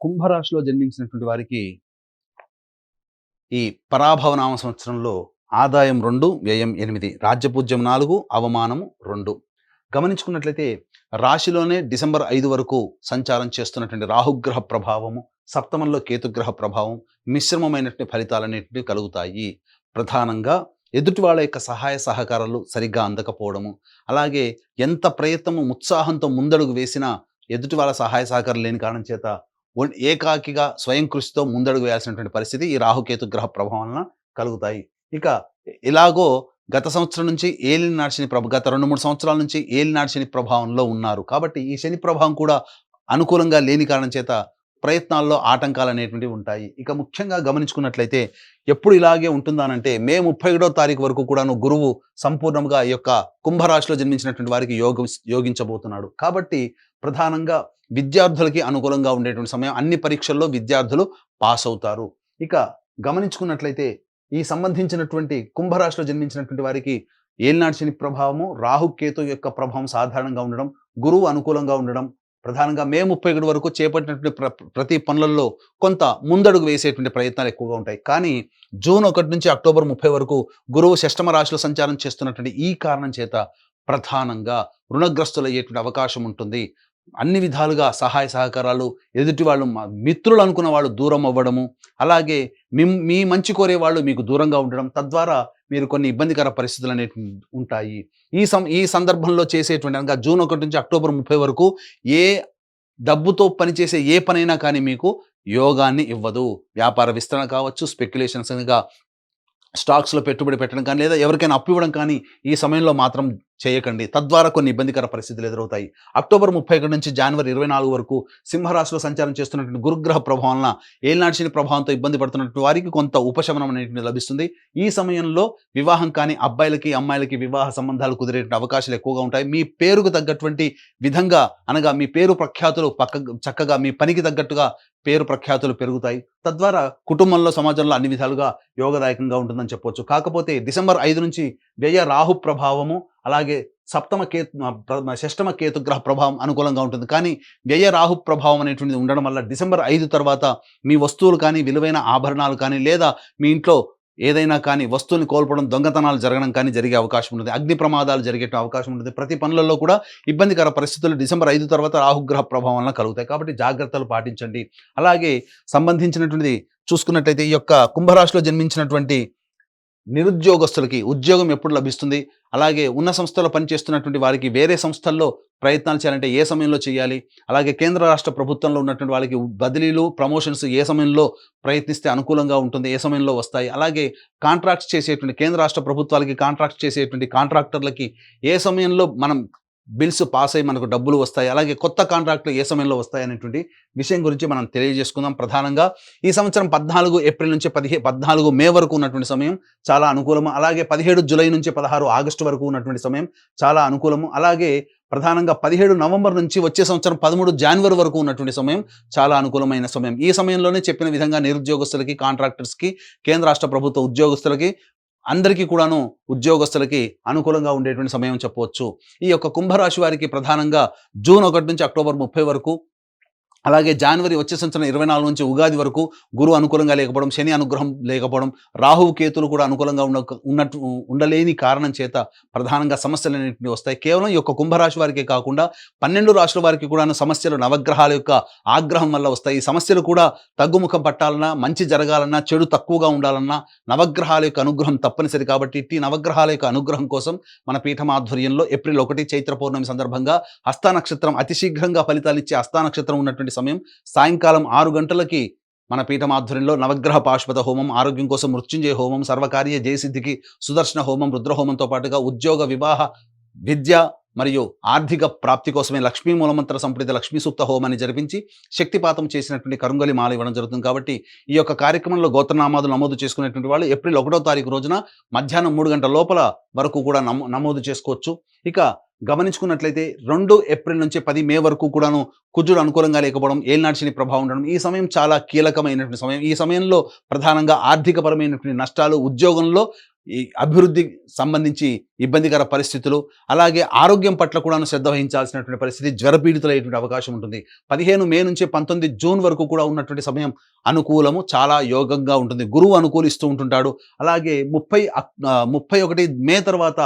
కుంభరాశిలో జన్మించినటువంటి వారికి ఈ పరాభవనామ సంవత్సరంలో ఆదాయం 2, వ్యయం 8, రాజ్యపూజ్యం 4, అవమానము 2. గమనించుకున్నట్లయితే రాశిలోనే డిసెంబర్ 5 వరకు సంచారం చేస్తున్నటువంటి రాహుగ్రహ ప్రభావము, సప్తమంలో కేతుగ్రహ ప్రభావం మిశ్రమమైనటువంటి ఫలితాలన్నింటినీ కలుగుతాయి. ప్రధానంగా ఎదుటి వాళ్ళ యొక్క సహాయ సహకారాలు సరిగ్గా అందకపోవడము, అలాగే ఎంత ప్రయత్నము ఉత్సాహంతో ముందడుగు వేసినా ఎదుటి వాళ్ళ సహాయ సహకారం లేని కారణం చేత ఏకాకిగా స్వయం కృషితో ముందడుగు వేయాల్సినటువంటి పరిస్థితి ఈ రాహుకేతు గ్రహ ప్రభావం వలన కలుగుతాయి. ఇక ఇలాగో గత సంవత్సరం నుంచి ఏలినాటి శని గత 2-3 సంవత్సరాల నుంచి ఏలినాటి శని ప్రభావంలో ఉన్నారు. కాబట్టి ఈ శని ప్రభావం కూడా అనుకూలంగా లేని కారణం చేత ప్రయత్నాల్లో ఆటంకాలు అనేటువంటివి ఉంటాయి. ఇక ముఖ్యంగా గమనించుకున్నట్లయితే ఎప్పుడు ఇలాగే ఉంటుందానంటే మే 31వ తారీఖు వరకు కూడాను గురువు సంపూర్ణంగా ఈ యొక్క కుంభరాశిలో జన్మించినటువంటి వారికి యోగించబోతున్నాడు. కాబట్టి ప్రధానంగా విద్యార్థులకి అనుకూలంగా ఉండేటువంటి సమయం. అన్ని పరీక్షల్లో విద్యార్థులు పాస్ అవుతారు. ఇక గమనించుకున్నట్లయితే ఈ సంబంధించినటువంటి కుంభరాశిలో జన్మించినటువంటి వారికి ఏలినాటి శని ప్రభావము, రాహుకేతు యొక్క ప్రభావం సాధారణంగా ఉండడం, గురువు అనుకూలంగా ఉండడం, ప్రధానంగా మే 31 వరకు చేపట్టినటువంటి ప్రతి పనులలో కొంత ముందడుగు వేసేటువంటి ప్రయత్నాలు ఎక్కువగా ఉంటాయి. కానీ జూన్ 1 నుంచి అక్టోబర్ 30 వరకు గురువు షష్టమ రాశిలో సంచారం చేస్తున్నటువంటి ఈ కారణం చేత ప్రధానంగా రుణగ్రస్తులయ్యేటువంటి అవకాశం ఉంటుంది. అన్ని విధాలుగా సహాయ సహకారాలు, ఎదుటి వాళ్ళు మిత్రులు అనుకున్న వాళ్ళు దూరం అవ్వడము, అలాగే మీ మంచి కోరే వాళ్ళు మీకు దూరంగా ఉండడం, తద్వారా మీరు కొన్ని ఇబ్బందికర పరిస్థితులు అనేవి ఉంటాయి. ఈ సందర్భంలో చేసేటువంటి అనగా జూన్ 1 నుంచి అక్టోబర్ 30 వరకు ఏ డబ్బుతో పనిచేసే ఏ పనైనా కానీ మీకు యోగాన్ని ఇవ్వదు. వ్యాపార విస్తరణ కావచ్చు, స్పెక్యులేషన్స్గా స్టాక్స్లో పెట్టుబడి పెట్టడం కానీ, లేదా ఎవరికైనా అప్పు ఇవ్వడం కానీ ఈ సమయంలో మాత్రం చేయకండి. తద్వారా కొన్ని ఇబ్బందికర పరిస్థితులు ఎదురవుతాయి. అక్టోబర్ 31 నుంచి జనవరి 24 వరకు సింహరాశిలో సంచారం చేస్తున్నటువంటి గురుగ్రహ ప్రభావం వలన ఏలినాటి శని ప్రభావంతో ఇబ్బంది పడుతున్నటువంటి వారికి కొంత ఉపశమనం అనేటువంటి లభిస్తుంది. ఈ సమయంలో వివాహం కానీ అబ్బాయిలకి అమ్మాయిలకి వివాహ సంబంధాలు కుదిరేటువంటి అవకాశాలు ఎక్కువగా ఉంటాయి. మీ పేరుకు తగ్గటువంటి విధంగా అనగా మీ పేరు ప్రఖ్యాతులు చక్కగా మీ పనికి తగ్గట్టుగా పేరు ప్రఖ్యాతులు పెరుగుతాయి. తద్వారా కుటుంబంలో, సమాజంలో అన్ని విధాలుగా యోగదాయకంగా ఉంటుందని చెప్పొచ్చు. కాకపోతే డిసెంబర్ 5 నుంచి వ్యయ రాహు ప్రభావము, అలాగే షష్టమ కేతుగ్రహ ప్రభావం అనుకూలంగా ఉంటుంది. కానీ వ్యయ రాహు ప్రభావం అనేటువంటిది ఉండడం వల్ల డిసెంబర్ 5 తర్వాత మీ వస్తువులు కానీ, విలువైన ఆభరణాలు కానీ, లేదా మీ ఇంట్లో ఏదైనా కానీ వస్తువుని కోల్పోవడం, దొంగతనాలు జరగడం కానీ జరిగే అవకాశం ఉంటుంది. అగ్ని ప్రమాదాలు జరిగే అవకాశం ఉంటుంది. ప్రతి పనులలో కూడా ఇబ్బందికర పరిస్థితులు డిసెంబర్ 5 తర్వాత రాహుగ్రహ ప్రభావం వలన కలుగుతాయి. కాబట్టి జాగ్రత్తలు పాటించండి. అలాగే సంబంధించినటువంటిది చూసుకున్నట్లయితే ఈ యొక్క కుంభరాశిలో జన్మించినటువంటి నిరుద్యోగస్తులకి ఉద్యోగం ఎప్పుడు లభిస్తుంది, అలాగే ఉన్న సంస్థలో పనిచేస్తున్నటువంటి వారికి వేరే సంస్థల్లో ప్రయత్నాలు చేయాలంటే ఏ సమయంలో చేయాలి, అలాగే కేంద్ర రాష్ట్ర ప్రభుత్వంలో ఉన్నటువంటి వాళ్ళకి బదిలీలు, ప్రమోషన్స్ ఏ సమయంలో ప్రయత్నిస్తే అనుకూలంగా ఉంటుంది, ఏ సమయంలో వస్తాయి, అలాగే కాంట్రాక్ట్స్ చేసేటువంటి కేంద్ర రాష్ట్ర ప్రభుత్వాలకి కాంట్రాక్ట్స్ చేసేటువంటి కాంట్రాక్టర్లకి ఏ సమయంలో మనం బిల్స్ పాస్ అయ్యి మనకు డబ్బులు వస్తాయి, అలాగే కొత్త కాంట్రాక్టులు ఏ సమయంలో వస్తాయి అనేటువంటి విషయం గురించి మనం తెలియజేసుకుందాం. ప్రధానంగా ఈ సంవత్సరం 14 ఏప్రిల్ నుంచి 14 మే వరకు ఉన్నటువంటి సమయం చాలా అనుకూలము. అలాగే 17 జూలై నుంచి 16 ఆగస్టు వరకు ఉన్నటువంటి సమయం చాలా అనుకూలము. అలాగే ప్రధానంగా 17 నవంబర్ నుంచి వచ్చే సంవత్సరం 13 జనవరి వరకు ఉన్నటువంటి సమయం చాలా అనుకూలమైన సమయం. ఈ సమయంలోనే చెప్పిన విధంగా నిరుద్యోగస్తులకి, కాంట్రాక్టర్స్కి, కేంద్ర రాష్ట్ర ప్రభుత్వ ఉద్యోగస్తులకి అందరికీ కూడాను ఉద్యోగస్తులకి అనుకూలంగా ఉండేటువంటి సమయం చెప్పవచ్చు. ఈ యొక్క కుంభరాశి వారికి ప్రధానంగా జూన్ 1 నుంచి అక్టోబర్ 30 వరకు, అలాగే జనవరి వచ్చే సంవత్సరం 24 నుంచి ఉగాది వరకు గురువు అనుకూలంగా లేకపోవడం, శని అనుగ్రహం లేకపోవడం, రాహువు కేతులు కూడా అనుకూలంగా ఉండలేని కారణం చేత ప్రధానంగా సమస్యలు అనేటివి వస్తాయి. కేవలం ఈ యొక్క కుంభరాశి వారికే కాకుండా 12 రాశుల వారికి కూడా సమస్యలు నవగ్రహాల యొక్క ఆగ్రహం వల్ల వస్తాయి. ఈ సమస్యలు కూడా తగ్గుముఖం పట్టాలన్నా, మంచి జరగాలన్నా, చెడు తక్కువగా ఉండాలన్నా నవగ్రహాల యొక్క అనుగ్రహం తప్పనిసరి. కాబట్టి ఇట్టి నవగ్రహాల యొక్క అనుగ్రహం కోసం మన పీఠం ఆధ్వర్యంలో ఏప్రిల్ 1 చైత్ర పౌర్ణమి సందర్భంగా హస్త నక్షత్రం అతి శీఘ్రంగా ఫలితాలు ఇచ్చే హస్త నక్షత్రం ఉన్నటువంటి సమయం సాయంకాలం 6 గంటలకి మన పీఠం ఆధ్వర్యంలో నవగ్రహ పాశుపత హోమం, ఆరోగ్యం కోసం మృత్యుంజయ హోమం, సర్వకార్య జయసిద్ధికి సుదర్శన హోమం, రుద్రహోమంతో పాటుగా ఉద్యోగ, వివాహ, విద్య మరియు ఆర్థిక ప్రాప్తి కోసమే లక్ష్మీ మూలమంత్ర సంప్రీత లక్ష్మీ సూక్త హోమాన్ని జరిపించి శక్తిపాతం చేసినటువంటి కరుంగలి మాల ఇవ్వడం జరుగుతుంది. కాబట్టి ఈ యొక్క కార్యక్రమంలో గోత్రనామాదులు నమోదు చేసుకునేటువంటి వాళ్ళు ఏప్రిల్ 1వ తారీఖు రోజున మధ్యాహ్నం 3 గంటల లోపల వరకు కూడా నమోదు చేసుకోవచ్చు. ఇక గమనించుకున్నట్లయితే 2 ఏప్రిల్ నుంచి 10 మే వరకు కూడాను కుజుడు అనుకూలంగా లేకపోవడం, ఏలినాటి శని ప్రభావం ఉండడం, ఈ సమయం చాలా కీలకమైనటువంటి సమయం. ఈ సమయంలో ప్రధానంగా ఆర్థికపరమైనటువంటి నష్టాలు, ఉద్యోగంలో ఈ అభివృద్ధి సంబంధించి ఇబ్బందికర పరిస్థితులు, అలాగే ఆరోగ్యం పట్ల కూడాను శ్రద్ధ వహించాల్సినటువంటి పరిస్థితి, జ్వరపీడితులయ్యేటువంటి అవకాశం ఉంటుంది. 15 మే నుంచి 19 జూన్ వరకు కూడా ఉన్నటువంటి సమయం అనుకూలము, చాలా యోగంగా ఉంటుంది. గురువు అనుకూలిస్తూ ఉంటుంటాడు. అలాగే 31 మే తర్వాత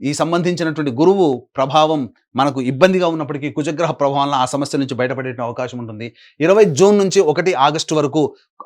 ఈ సంబంధించినటువంటి గురువు ప్రభావం మనకు ఇబ్బందిగా ఉన్నప్పటికీ కుజగ్రహ ప్రభావం వలన ఆ సమస్య నుంచి బయటపడే అవకాశం ఉంటుంది. 20 జూన్ నుంచి 1 ఆగస్టు వరకు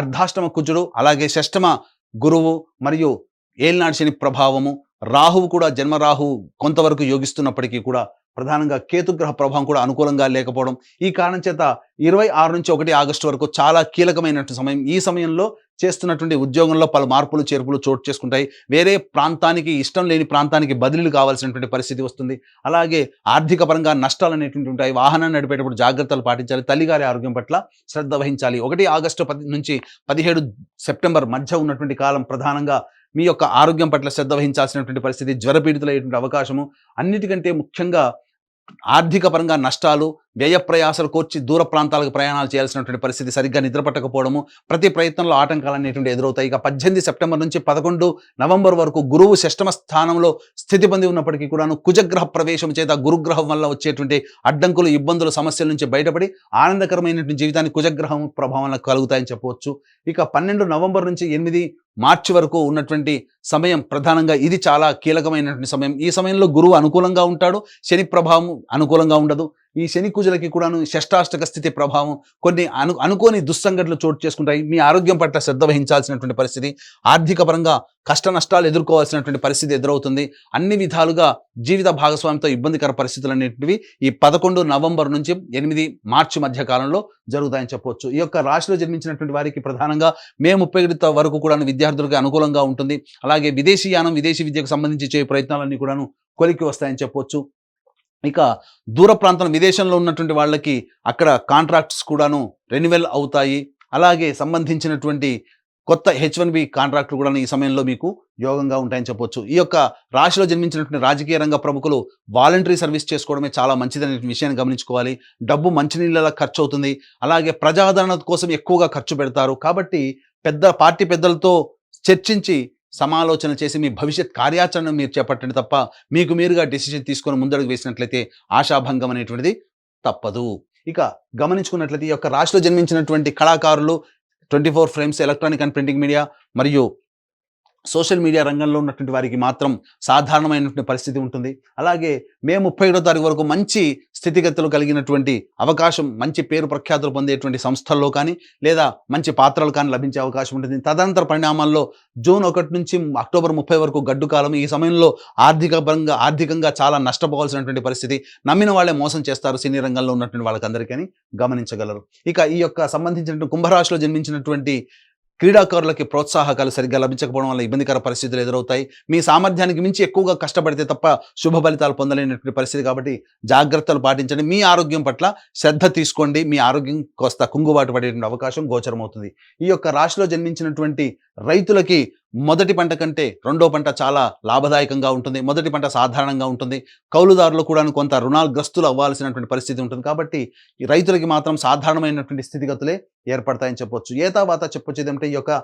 అర్ధాష్టమ కుజుడు, అలాగే షష్టమ గురువు మరియు ఏలినాటి శని ప్రభావము, రాహువు కూడా జన్మరాహువు కొంతవరకు యోగిస్తున్నప్పటికీ కూడా ప్రధానంగా కేతుగ్రహ ప్రభావం కూడా అనుకూలంగా లేకపోవడం, ఈ కారణం చేత 26 నుంచి 1 ఆగస్టు వరకు చాలా కీలకమైనటువంటి సమయం. ఈ సమయంలో చేస్తున్నటువంటి ఉద్యోగంలో పలు మార్పులు చేర్పులు చోటు చేసుకుంటాయి. వేరే ప్రాంతానికి, ఇష్టం లేని ప్రాంతానికి బదిలీలు కావాల్సినటువంటి పరిస్థితి వస్తుంది. అలాగే ఆర్థిక పరంగా నష్టాలు అనేటువంటి ఉంటాయి. వాహనాన్ని నడిపేటప్పుడు జాగ్రత్తలు పాటించాలి. తల్లిగారి ఆరోగ్యం పట్ల శ్రద్ధ వహించాలి. 1 ఆగస్టు నుంచి 17 సెప్టెంబర్ మధ్య ఉన్నటువంటి కాలం ప్రధానంగా మీ యొక్క ఆరోగ్యం పట్ల శ్రద్ధ వహించాల్సినటువంటి పరిస్థితి, జ్వరపీడితులయ్యేటువంటి అవకాశము, అన్నిటికంటే ముఖ్యంగా ఆర్థిక పరంగా నష్టాలు, వ్యయ ప్రయాసాలు కోర్చి దూర ప్రాంతాలకు ప్రయాణాలు చేయాల్సినటువంటి పరిస్థితి, సరిగ్గా నిద్ర పట్టకపోవడము, ప్రతి ప్రయత్నంలో ఆటంకాలు అనేటువంటి ఎదురవుతాయి. ఇక 18 సెప్టెంబర్ నుంచి 11 నవంబర్ వరకు గురువు షష్టమ స్థానంలో స్థితి పొంది ఉన్నప్పటికీ కూడాను కుజగ్రహ ప్రవేశం చేత గురుగ్రహం వల్ల వచ్చేటువంటి అడ్డంకులు, ఇబ్బందులు, సమస్యల నుంచి బయటపడి ఆనందకరమైనటువంటి జీవితాన్ని కుజగ్రహం ప్రభావం కలుగుతాయని చెప్పవచ్చు. ఇక 12 నవంబర్ నుంచి 8 మార్చి వరకు ఉన్నటువంటి సమయం ప్రధానంగా ఇది చాలా కీలకమైనటువంటి సమయం. ఈ సమయంలో గురువు అనుకూలంగా ఉంటాడు, శని ప్రభావం అనుకూలంగా ఉండదు. ఈ శని కుజులకి కూడాను షష్టాష్టక స్థితి ప్రభావం, కొన్ని అనుకోని దుస్సంఘటనలు చోటు చేసుకుంటాయి. మీ ఆరోగ్యం పట్ల శ్రద్ధ వహించాల్సినటువంటి పరిస్థితి, ఆర్థిక పరంగా కష్ట నష్టాలు ఎదుర్కోవాల్సినటువంటి పరిస్థితి ఎదురవుతుంది. అన్ని విధాలుగా జీవిత భాగస్వామితో ఇబ్బందికర పరిస్థితులు అనేటివి ఈ 11 నవంబర్ నుంచి 8 మార్చి మధ్య కాలంలో జరుగుతాయని చెప్పవచ్చు. ఈ యొక్క రాశిలో జన్మించినటువంటి వారికి ప్రధానంగా మే 31 వరకు కూడా విద్యార్థులకు అనుకూలంగా ఉంటుంది. అలాగే విదేశీయానం, విదేశీ విద్యకు సంబంధించి చేయ ప్రయత్నాలన్నీ కూడాను కొలికి వస్తాయని చెప్పవచ్చు. ఇక దూర ప్రాంతం, విదేశంలో ఉన్నటువంటి వాళ్ళకి అక్కడ కాంట్రాక్ట్స్ కూడాను రెన్యువల్ అవుతాయి. అలాగే సంబంధించినటువంటి కొత్త H1B కాంట్రాక్టులు కూడా ఈ సమయంలో మీకు యోగంగా ఉంటాయని చెప్పొచ్చు. ఈ యొక్క రాశిలో జన్మించినటువంటి రాజకీయ రంగ ప్రముఖులు వాలంటరీ సర్వీస్ చేసుకోవడమే చాలా మంచిదనే విషయాన్ని గమనించుకోవాలి. డబ్బు మంచినీళ్ళలా ఖర్చు అవుతుంది. అలాగే ప్రజాదరణ కోసం ఎక్కువగా ఖర్చు పెడతారు. కాబట్టి పార్టీ పెద్దలతో చర్చించి సమాలోచన చేసి మీ భవిష్యత్ కార్యాచరణ మీరు చేపట్టండి తప్ప మీకు మీరుగా డెసిషన్ తీసుకొని ముందడుగు వేసినట్లయితే ఆశాభంగం అనేటువంటిది తప్పదు. ఇక గమనించుకున్నట్లయితే ఈ యొక్క రాశిలో జన్మించినటువంటి కళాకారులు 24 frames, electronic and printing media మరియు సోషల్ మీడియా రంగంలో ఉన్నటువంటి వారికి మాత్రం సాధారణమైనటువంటి పరిస్థితి ఉంటుంది. అలాగే మే 31వ తారీఖు వరకు మంచి స్థితిగతులు కలిగినటువంటి అవకాశం, మంచి పేరు ప్రఖ్యాతులు పొందేటువంటి సంస్థల్లో కానీ లేదా మంచి పాత్రలు కానీ లభించే అవకాశం ఉంటుంది. తదనంతర పరిణామాల్లో జూన్ 1 నుంచి అక్టోబర్ 30 వరకు గడ్డు కాలం. ఈ సమయంలో ఆర్థికంగా చాలా నష్టపోవాల్సినటువంటి పరిస్థితి, నమ్మిన వాళ్ళే మోసం చేస్తారు సినీ రంగంలో ఉన్నటువంటి వాళ్ళకందరికీ గమనించగలరు. ఇక ఈ యొక్క సంబంధించినటువంటి కుంభరాశిలో జన్మించినటువంటి క్రీడాకారులకి ప్రోత్సాహకాలు సరిగ్గా లభించకపోవడం వల్ల ఇబ్బందికర పరిస్థితులు ఎదురవుతాయి. మీ సామర్థ్యానికి మించి ఎక్కువగా కష్టపడితే తప్ప శుభ ఫలితాలు పొందలేనటువంటి పరిస్థితి. కాబట్టి జాగ్రత్తలు పాటించండి. మీ ఆరోగ్యం పట్ల శ్రద్ధ తీసుకోండి. మీ ఆరోగ్యం కాస్త కుంగుబాటు పడేటువంటి అవకాశం గోచరమవుతుంది. ఈ యొక్క రాశిలో జన్మించినటువంటి రైతులకి మొదటి పంట కంటే రెండో పంట చాలా లాభదాయకంగా ఉంటుంది. మొదటి పంట సాధారణంగా ఉంటుంది. కౌలుదారులు కూడా కొంత రుణాగ్రస్తులు అవ్వాల్సినటువంటి పరిస్థితి ఉంటుంది. కాబట్టి ఈ రైతులకి మాత్రం సాధారణమైనటువంటి స్థితిగతులే ఏర్పడతాయని చెప్పొచ్చు. ఏతావాత చెప్పొచ్చు ఏదంటే ఈ యొక్క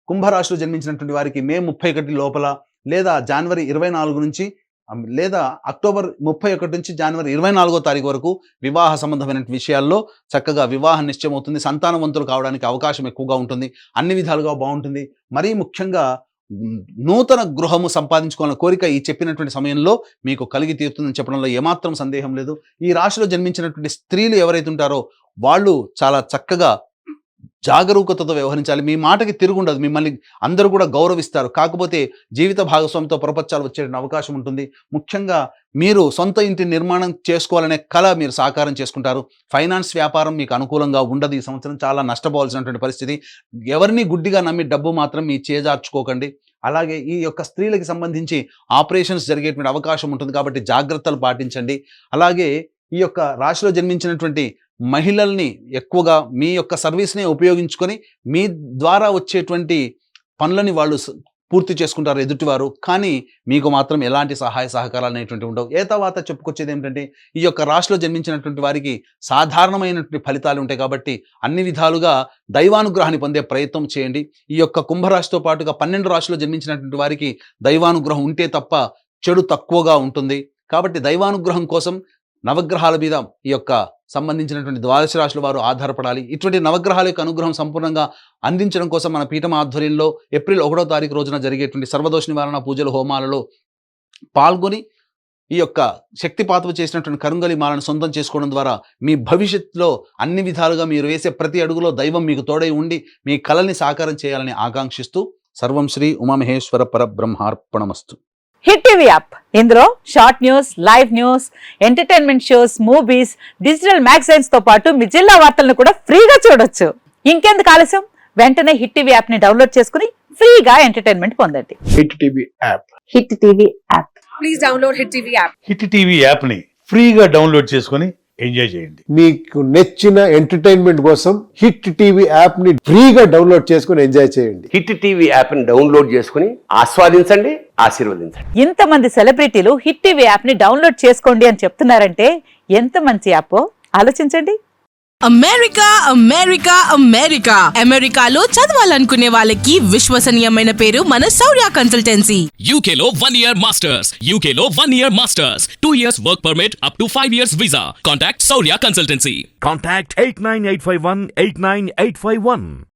కుంభరాశిలో జన్మించినటువంటి వారికి మే 31 లోపల లేదా జనవరి 24 నుంచి లేదా అక్టోబర్ 31 నుంచి జనవరి 24వ తారీఖు వరకు వివాహ సంబంధమైన విషయాల్లో చక్కగా వివాహం నిశ్చయమవుతుంది. సంతానవంతులు కావడానికి అవకాశం ఎక్కువగా ఉంటుంది. అన్ని విధాలుగా బాగుంటుంది. మరీ ముఖ్యంగా నూతన గృహము సంపాదించుకోవాలన్న కోరిక ఈ చెప్పినటువంటి సమయంలో మీకు కలిగి తీరుతుందని చెప్పడంలో ఏమాత్రం సందేహం లేదు. ఈ రాశిలో జన్మించినటువంటి స్త్రీలు ఎవరైతే ఉంటారో వాళ్ళు చాలా చక్కగా జాగరూకతతో వ్యవహరించాలి. మీ మాటకి తిరుగుండదు. మిమ్మల్ని అందరూ కూడా గౌరవిస్తారు. కాకపోతే జీవిత భాగస్వామితో పొరపచ్చాలు వచ్చే అవకాశం ఉంటుంది. ముఖ్యంగా మీరు సొంత ఇంటి నిర్మాణం చేసుకోవాలనే కళ మీరు సాకారం చేసుకుంటారు. ఫైనాన్స్ వ్యాపారం మీకు అనుకూలంగా ఉండదు. ఈ సంవత్సరం చాలా నష్టపోవాల్సినటువంటి పరిస్థితి. ఎవరిని గుడ్డిగా నమ్మి డబ్బు మాత్రం మీ చేజార్చుకోకండి. అలాగే ఈ యొక్క స్త్రీలకు సంబంధించి ఆపరేషన్స్ జరిగేటువంటి అవకాశం ఉంటుంది. కాబట్టి జాగ్రత్తలు పాటించండి. అలాగే ఈ యొక్క రాశిలో జన్మించినటువంటి మహిళల్ని ఎక్కువగా మీ యొక్క సర్వీస్ని ఉపయోగించుకొని మీ ద్వారా వచ్చేటువంటి పనులని వాళ్ళు పూర్తి చేసుకుంటారు ఎదుటివారు. కానీ మీకు మాత్రం ఎలాంటి సహాయ సహకారాలు అనేటువంటివి ఉండవు. ఏ తర్వాత చెప్పుకొచ్చేది ఏమిటంటే ఈ యొక్క రాశిలో జన్మించినటువంటి వారికి సాధారణమైనటువంటి ఫలితాలు ఉంటాయి కాబట్టి అన్ని విధాలుగా దైవానుగ్రహాన్ని పొందే ప్రయత్నం చేయండి. ఈ యొక్క కుంభరాశితో పాటుగా 12 రాశిలో జన్మించినటువంటి వారికి దైవానుగ్రహం ఉంటే తప్ప చెడు తక్కువగా ఉంటుంది. కాబట్టి దైవానుగ్రహం కోసం నవగ్రహాల మీద ఈ యొక్క సంబంధించినటువంటి ద్వాదశ రాశుల వారు ఆధారపడాలి. ఇటువంటి నవగ్రహాల యొక్క అనుగ్రహం సంపూర్ణంగా అందించడం కోసం మన పీఠం ఆధ్వర్యంలో ఏప్రిల్ 1వ తారీఖు రోజున జరిగేటువంటి సర్వదోష నివారణ పూజలు హోమాలలో పాల్గొని ఈ యొక్క శక్తిపాతము చేసినటువంటి కరుంగలి మాలను సొంతం చేసుకోవడం ద్వారా మీ భవిష్యత్తులో అన్ని విధాలుగా మీరు వేసే ప్రతి అడుగులో దైవం మీకు తోడై ఉండి మీ కళల్ని సాకారం చేయాలని ఆకాంక్షిస్తూ సర్వం శ్రీ ఉమామహేశ్వర పరబ్రహ్మార్పణమస్తు. హిట్ టీవీ యాప్, ఇందులో short news, live news, entertainment shows, movies, digital magazines తో పాటు మీ జిల్లా వార్తలను కూడా ఫ్రీగా చూడొచ్చు. ఇంకెందుకు ఆలస్యం, వెంటనే హిట్ టీవీ యాప్ ని డౌన్లోడ్ చేసుకుని ఫ్రీగా ఎంటర్టైన్మెంట్ పొందండి. Hit TV app. Hit TV app. Please download Hit TV app. Hit TV app ని ఫ్రీగా డౌన్లోడ్ చేసుకొని ఎంజాయ్ చేయండి. మీకు నచ్చిన ఎంటర్టైన్మెంట్ కోసం హిట్ టీవీ యాప్ ని ఫ్రీగా డౌన్లోడ్ చేసుకుని ఎంజాయ్ చేయండి. హిట్ టీవీ యాప్ ని డౌన్లోడ్ చేసుకుని ఆస్వాదించండి, ఆశీర్వదించండి. ఇంతమంది సెలబ్రిటీలు హిట్ టీవీ యాప్ ని డౌన్లోడ్ చేసుకోండి అని చెప్తున్నారంటే ఎంత మంచి యాప్ ఆలోచించండి. అమెరికా అమెరికా అమెరికా అమెరికాలో చదవాలనుకునే వాళ్ళకి విశ్వసనీయమైన పేరు మన శౌర్య కన్సల్టెన్సీ. UK లో 1 year masters. UK లో 1 year masters. 2 years work permit up to 5 years visa. Contact Saurya Consultancy. Contact 89851 89851.